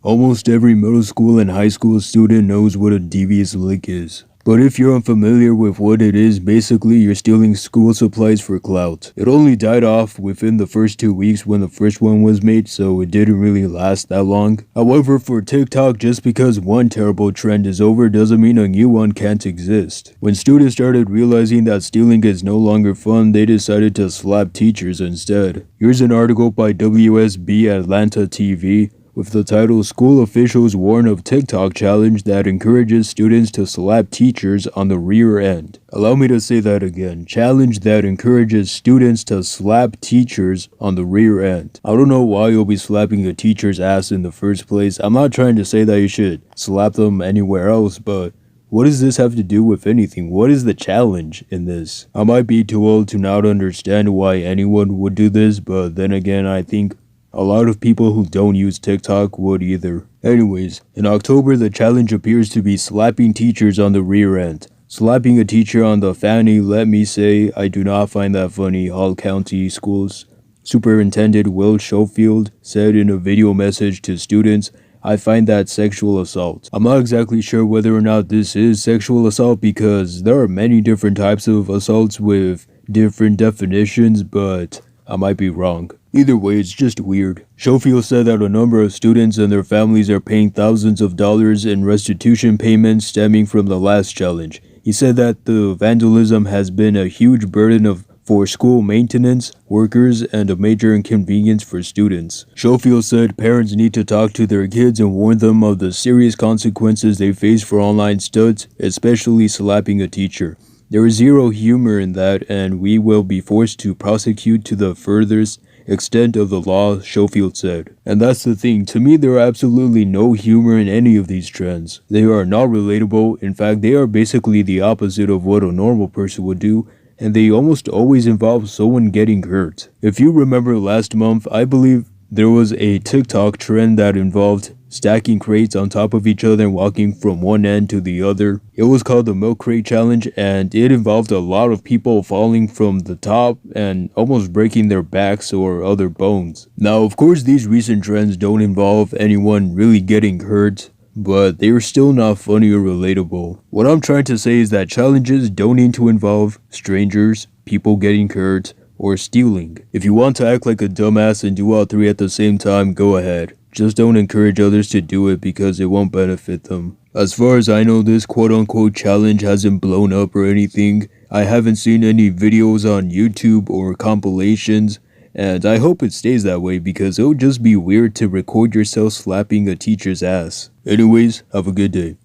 Almost every middle school and high school student knows what a devious lick is. But if you're unfamiliar with what it is, basically you're stealing school supplies for clout. It only died off within the first 2 weeks when the first one was made, so it didn't really last that long. However, for TikTok, just because one terrible trend is over doesn't mean a new one can't exist. When students started realizing that stealing is no longer fun, they decided to slap teachers instead. Here's an article by WSB Atlanta TV with the title "School Officials Warn of TikTok Challenge That Encourages Students to Slap Teachers on the Rear End." Allow me to say that again. Challenge that encourages students to slap teachers on the rear end. I don't know why you'll be slapping a teacher's ass in the first place. I'm not trying to say that you should slap them anywhere else, but what does this have to do with anything? What is the challenge in this? I might be too old to not understand why anyone would do this, but then again, I think a lot of people who don't use TikTok would either. Anyways, in October, the challenge appears to be slapping teachers on the rear end. Slapping a teacher on the fanny, let me say, I do not find that funny, Hall County Schools Superintendent Will Schofield said in a video message to students. I find that sexual assault. I'm not exactly sure whether or not this is sexual assault because there are many different types of assaults with different definitions, but I might be wrong. Either way, it's just weird. Schofield said that a number of students and their families are paying thousands of dollars in restitution payments stemming from the last challenge. He said that the vandalism has been a huge burden for school maintenance, workers, and a major inconvenience for students. Schofield said parents need to talk to their kids and warn them of the serious consequences they face for online stunts, especially slapping a teacher. There is zero humor in that, and we will be forced to prosecute to the furthest extent of the law, Schofield said. And that's the thing, to me there are absolutely no humor in any of these trends. They are not relatable, in fact they are basically the opposite of what a normal person would do, and they almost always involve someone getting hurt. If you remember last month, I believe there was a TikTok trend that involved stacking crates on top of each other and walking from one end to the other. It was called the Milk Crate Challenge, and it involved a lot of people falling from the top and almost breaking their backs or other bones. Now, of course, these recent trends don't involve anyone really getting hurt, but they are still not funny or relatable. What I'm trying to say is that challenges don't need to involve strangers, people getting hurt, or stealing. If you want to act like a dumbass and do all three at the same time, go ahead. Just don't encourage others to do it because it won't benefit them. As far as I know, this quote-unquote challenge hasn't blown up or anything. I haven't seen any videos on YouTube or compilations, and I hope it stays that way because it would just be weird to record yourself slapping a teacher's ass. Anyways, have a good day.